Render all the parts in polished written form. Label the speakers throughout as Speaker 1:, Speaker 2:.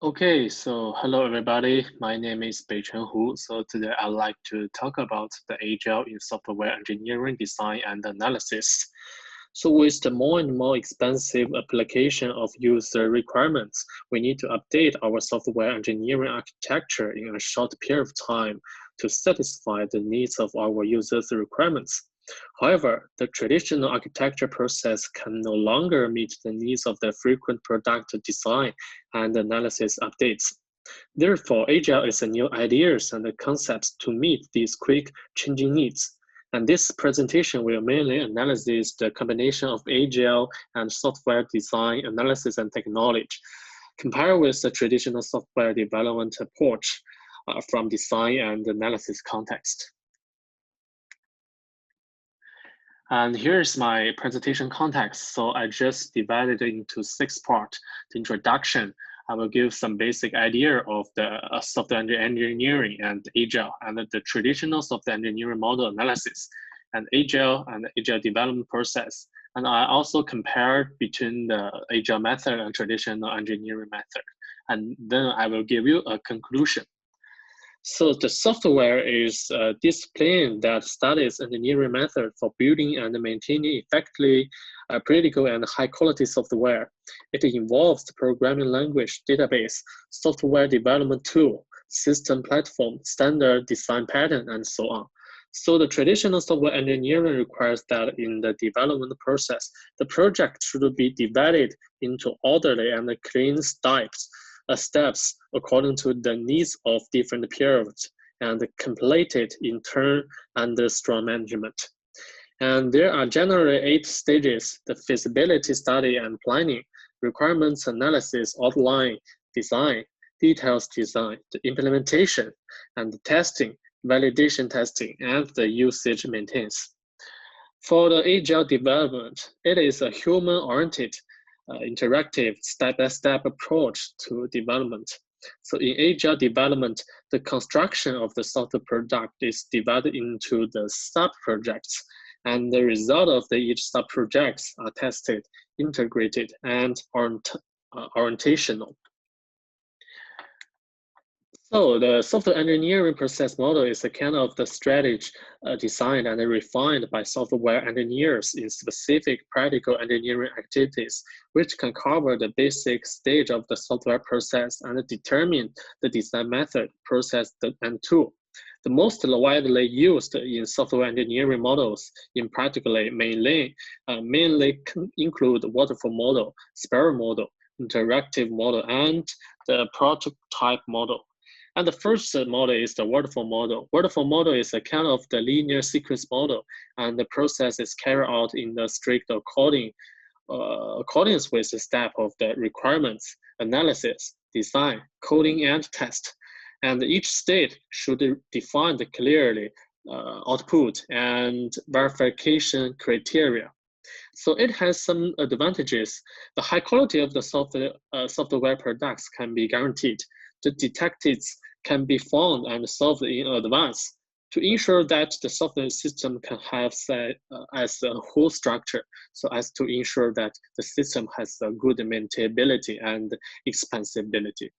Speaker 1: Okay, so hello everybody. My name is Beichen Hu. So today I'd like to talk about the Agile in software engineering, design, and analysis. So with the more and more expensive application of user requirements, we need to update our software engineering architecture in a short period of time to satisfy the needs of our users' requirements. However, the traditional architecture process can no longer meet the needs of the frequent product design and analysis updates. Therefore, Agile is a new ideas and concepts to meet these quick changing needs. And this presentation will mainly analyze the combination of Agile and software design, analysis, and technology, compare with the traditional software development approach from design and analysis context. And here's my presentation context. So I just divided it into 6 parts. The introduction, I will give some basic idea of the software engineering and Agile and the traditional software engineering model analysis and Agile development process. And I also compare between the Agile method and traditional engineering method. And then I will give you a conclusion. So the software is a discipline that studies engineering method for building and maintaining effectively critical and high quality software. It involves the programming language, database, software development tool, system platform, standard design pattern, and so on. So the traditional software engineering requires that in the development process, the project should be divided into orderly and clean steps according to the needs of different periods and completed in turn under strong management. And there are generally 8 stages: the feasibility study and planning, requirements analysis, outline, design, details design, the implementation, and the testing, validation testing, and the usage maintenance. For the Agile development, it is a human-oriented interactive step-by-step approach to development. So in Agile development, the construction of the software product is divided into the sub-projects, and the result of each sub-projects are tested, integrated, and orientational. So the software engineering process model is a kind of the strategy designed and refined by software engineers in specific practical engineering activities, which can cover the basic stage of the software process and determine the design method, process, and tool. The most widely used in software engineering models in practically mainly include waterfall model, spiral model, interactive model, and the prototype model. And the first model is the waterfall model. Waterfall model is a kind of the linear sequence model, and the process is carried out in the strict accordance with the step of the requirements, analysis, design, coding, and test. And each state should define clearly output and verification criteria. So it has some advantages. The high quality of the software products can be guaranteed. The detectives can be found and solved in advance to ensure that the software system can have as a whole structure, so as to ensure that the system has a good maintainability and expansibility.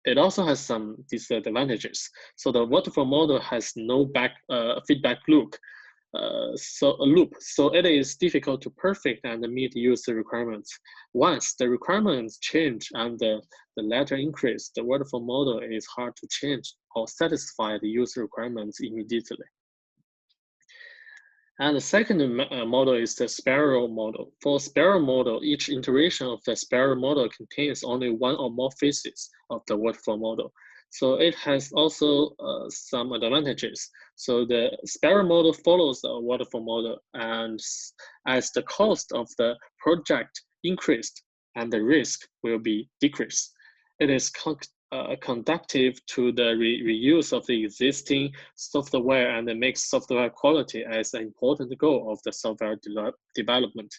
Speaker 1: It also has some disadvantages. So the waterfall model has no feedback loop. So it is difficult to perfect and meet user requirements. Once the requirements change and the latter increase, the waterfall model is hard to change or satisfy the user requirements immediately. And the second model is the spiral model. For spiral model, each iteration of the spiral model contains only one or more phases of the waterfall model. So it has also some advantages. So the spiral model follows the waterfall model, and as the cost of the project increased and the risk will be decreased. It is conducive to the reuse of the existing software and makes software quality as an important goal of the software development.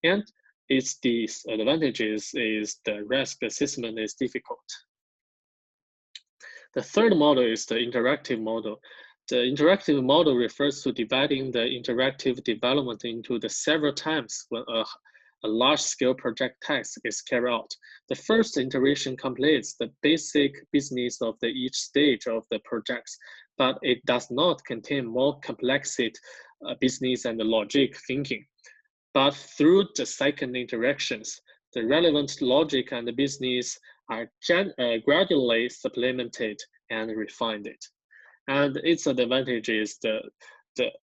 Speaker 1: And its disadvantages is the risk assessment is difficult. The third model is the interactive model. The interactive model refers to dividing the interactive development into the several times when a large-scale project task is carried out. The first iteration completes the basic business of each stage of the projects, but it does not contain more complex business and logic thinking. But through the second interactions, the relevant logic and the business are gradually supplemented and refined. And its advantage is the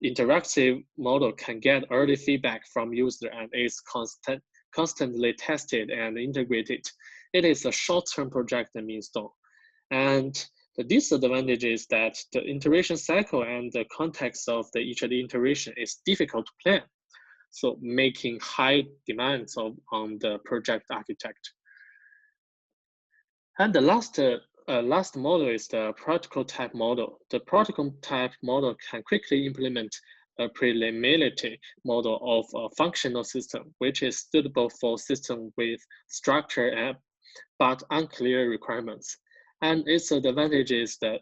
Speaker 1: interactive model can get early feedback from user and is constantly tested and integrated. It is a short-term project milestone. And the disadvantage is that the iteration cycle and the context of each iteration is difficult to plan, so making high demands on the project architect. And the last model is the protocol-type model. The protocol-type model can quickly implement a preliminary model of a functional system, which is suitable for systems with structure but unclear requirements. And its advantage is that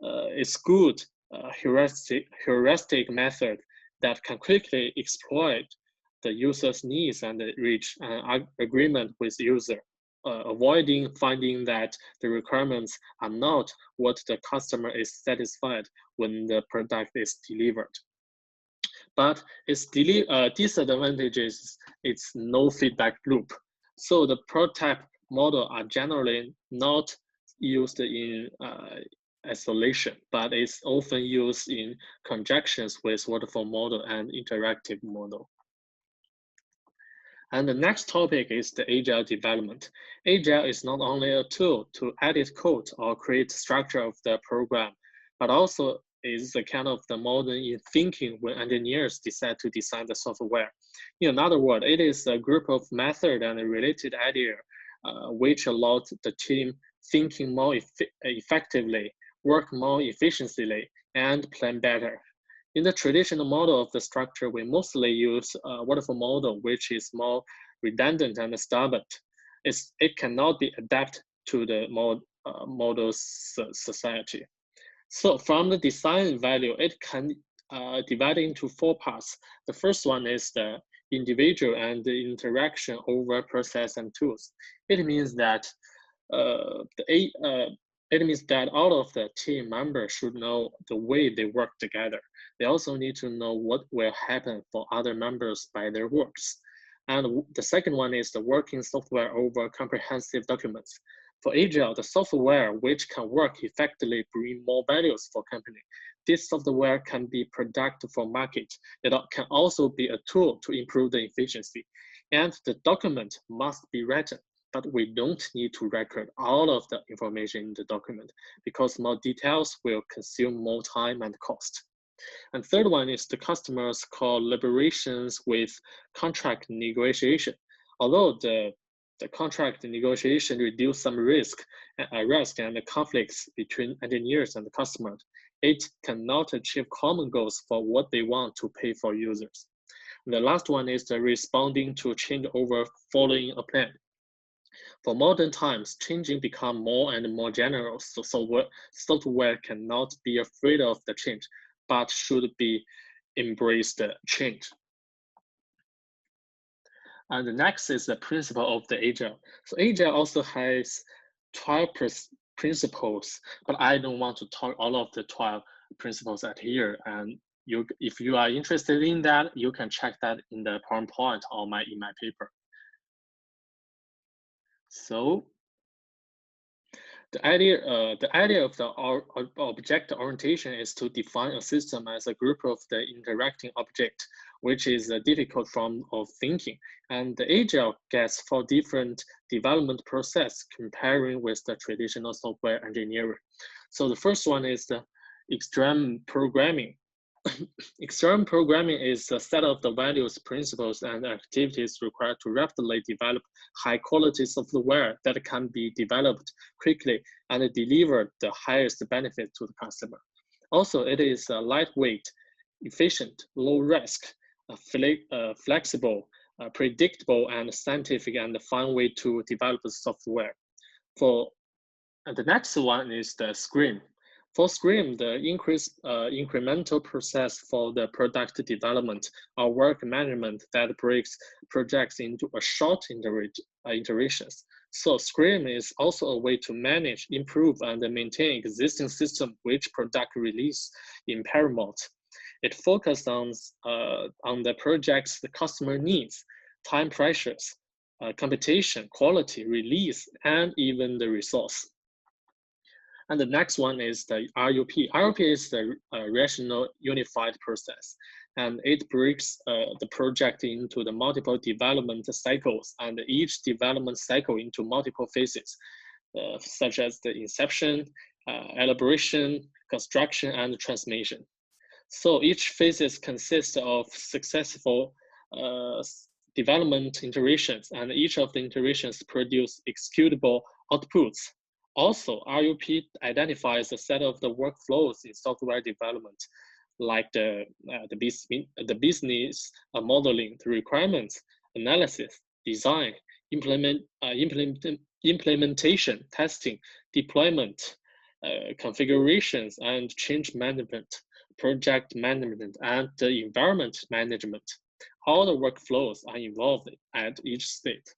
Speaker 1: it's good heuristic method that can quickly exploit the user's needs and reach an agreement with the user. Avoiding finding that the requirements are not what the customer is satisfied when the product is delivered. But its disadvantage is its no feedback loop. So the prototype model are generally not used in isolation, but it's often used in conjunctions with waterfall model and interactive model. And the next topic is the Agile development. Agile is not only a tool to edit code or create structure of the program, but also is the kind of the modern thinking when engineers decide to design the software. In other words, it is a group of method and related idea which allows the team thinking more effectively, work more efficiently, and plan better. In the traditional model of the structure, we mostly use a waterfall model, which is more redundant and stubborn. It cannot be adapted to the model society. So from the design value, it can divide into 4 parts. The first one is the individual and the interaction over process and tools. It means that all of the team members should know the way they work together. They also need to know what will happen for other members by their works. And the second one is the working software over comprehensive documents. For Agile, the software which can work effectively bring more values for company. This software can be product for market. It can also be a tool to improve the efficiency. And the document must be written, but we don't need to record all of the information in the document because more details will consume more time and cost. And third one is the customer's collaborations with contract negotiation. Although the contract negotiation reduce some risk and conflicts between engineers and the customers, it cannot achieve common goals for what they want to pay for users. And the last one is the responding to change over following a plan. For modern times, changing become more and more general, so software cannot be afraid of the change, but should be embrace the change. And the next is the principle of the Agile. So Agile also has 12 principles, but I don't want to talk all of the 12 principles at here. And if you are interested in that, you can check that in the PowerPoint or in my paper. So the idea of the object orientation is to define a system as a group of the interacting object, which is a difficult form of thinking. And the Agile gets 4 different development process comparing with the traditional software engineering. So the first one is the extreme programming. Extreme programming is a set of the values, principles, and activities required to rapidly develop high-quality software that can be developed quickly and deliver the highest benefit to the customer. Also, it is lightweight, efficient, low risk, flexible, predictable, and scientific and fun way to develop the software. And the next one is the Scrum. For Scrum, the incremental process for the product development or work management that breaks projects into a short iterations. So Scrum is also a way to manage, improve, and maintain existing system which product release in parallel. It focuses on the project's the customer needs, time pressures, competition, quality, release, and even the resource. And the next one is the RUP. RUP is the rational unified process, and it breaks the project into the multiple development cycles and each development cycle into multiple phases, such as the inception, elaboration, construction, and transmission. So each phases consists of successful development iterations, and each of the iterations produce executable outputs. Also, RUP identifies a set of the workflows in software development, like the business modeling, the requirements, analysis, design, implementation, testing, deployment, configurations, and change management, project management, and the environment management. All the workflows are involved at each state.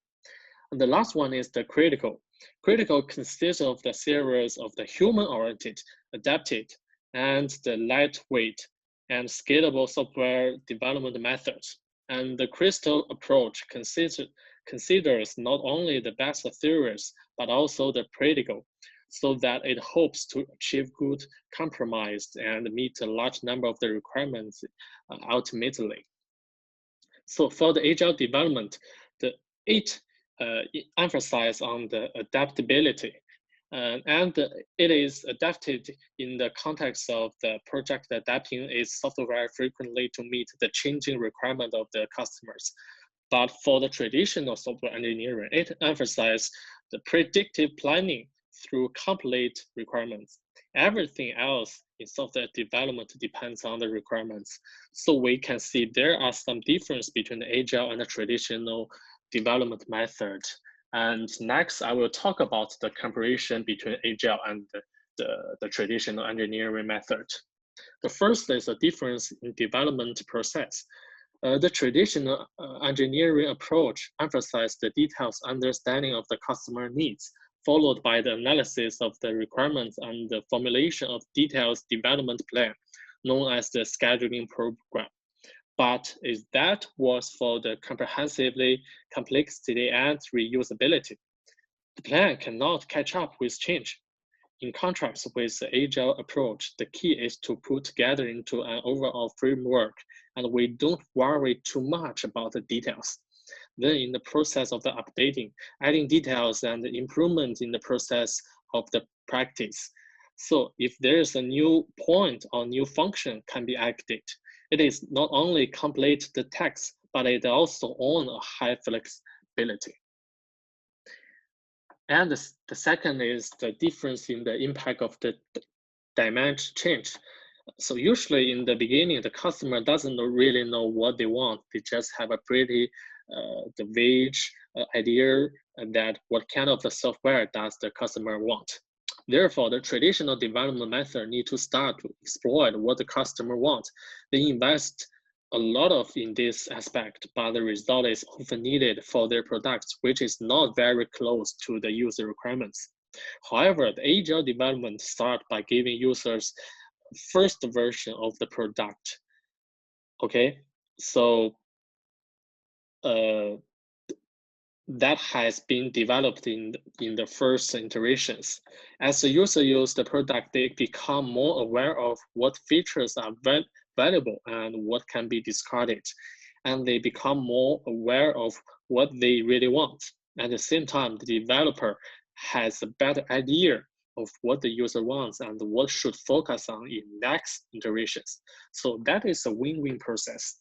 Speaker 1: And the last one is the critical. Critical consists of the series of the human-oriented, adapted, and the lightweight and scalable software development methods. And the crystal approach considers not only the best theories, but also the practical, so that it hopes to achieve good compromise and meet a large number of the requirements ultimately. So for the agile development, it emphasizes on the adaptability, and it is adapted in the context of the project adapting its software frequently to meet the changing requirement of the customers. But for the traditional software engineering, it emphasizes the predictive planning through complete requirements. Everything else in software development depends on the requirements. So we can see there are some difference between the agile and the traditional development method. And next, I will talk about the comparison between agile and the traditional engineering method. The first is a difference in development process. The traditional engineering approach emphasizes the detailed understanding of the customer needs, followed by the analysis of the requirements and the formulation of detailed development plan, known as the scheduling program. But that was for the comprehensively complexity and reusability. The plan cannot catch up with change. In contrast with the agile approach, the key is to put together into an overall framework, and we don't worry too much about the details. Then in the process of the updating, adding details and improvement in the process of the practice. So if there is a new point or new function can be added, it is not only complete the text, but it also owns a high flexibility. And the second is the difference in the impact of the dimension change. So usually in the beginning, the customer doesn't really know what they want. They just have a pretty the vague idea that what kind of the software does the customer want. Therefore, the traditional development method need to start to exploit what the customer wants. They invest a lot in this aspect, but the result is often needed for their products, which is not very close to the user requirements. However, the agile development starts by giving users first version of the product. Okay, so that has been developed in the first iterations. As the user uses the product, they become more aware of what features are valuable and what can be discarded. And they become more aware of what they really want. At the same time, the developer has a better idea of what the user wants and what should focus on in next iterations. So that is a win-win process.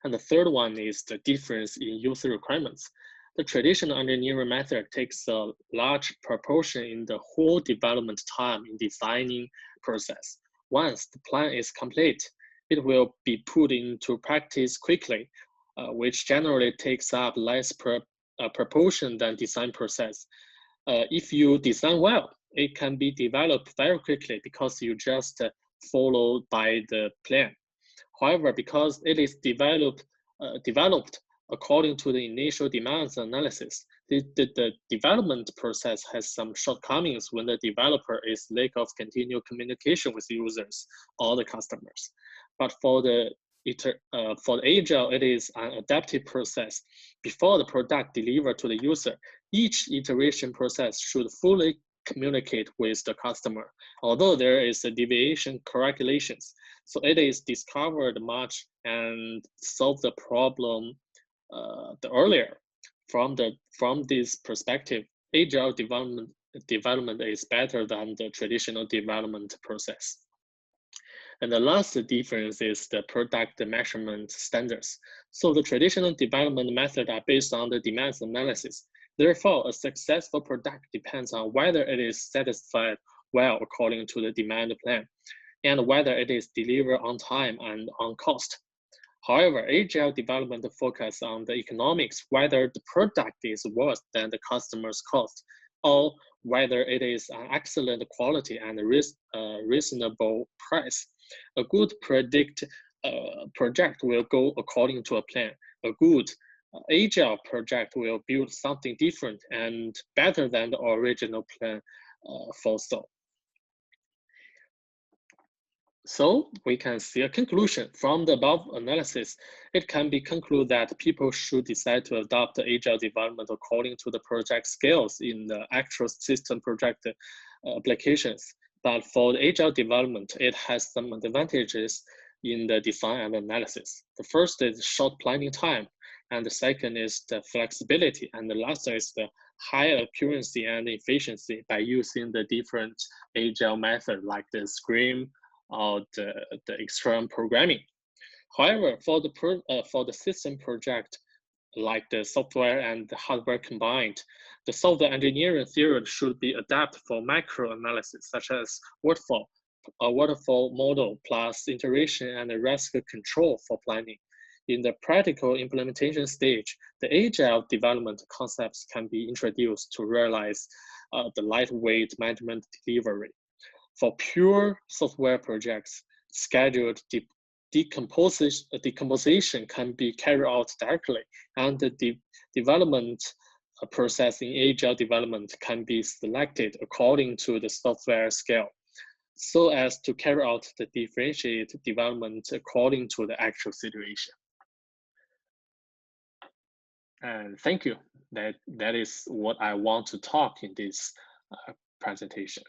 Speaker 1: And the third one is the difference in user requirements. The traditional engineering method takes a large proportion in the whole development time in designing process. Once the plan is complete, it will be put into practice quickly, which generally takes up less proportion than design process. If you design well, it can be developed very quickly because you just follow by the plan. However, because it is developed according to the initial demands analysis, the development process has some shortcomings when the developer is lack of continual communication with users or the customers. But for the Agile, it is an adaptive process. Before the product delivered to the user, each iteration process should fully communicate with the customer, although there is a deviation calculations. So it is discovered much and solve the problem the earlier. From this perspective, agile development is better than the traditional development process. And the last difference is the product measurement standards. So the traditional development methods are based on the demands analysis. Therefore, a successful product depends on whether it is satisfied well according to the demand plan, and whether it is delivered on time and on cost. However, agile development focus on the economics, whether the product is worse than the customer's cost, or whether it is an excellent quality and reasonable price. A good project will go according to a plan. A good agile project will build something different and better than the original plan foresaw. So we can see a conclusion from the above analysis. It can be concluded that people should decide to adopt the agile development according to the project scales in the actual system project applications. But for the agile development, it has some advantages in the design and analysis. The first is short planning time, and the second is the flexibility, and the last is the high accuracy and efficiency by using the different agile method like the Scrum or the external programming. However, for the system project, like the software and the hardware combined, the software engineering theory should be adapted for macro analysis, such as a waterfall model plus iteration and risk control for planning. In the practical implementation stage, the agile development concepts can be introduced to realize the lightweight management delivery. For pure software projects, scheduled decomposition can be carried out directly, and the development process in agile development can be selected according to the software scale, so as to carry out the differentiated development according to the actual situation. And thank you. That is what I want to talk in this presentation.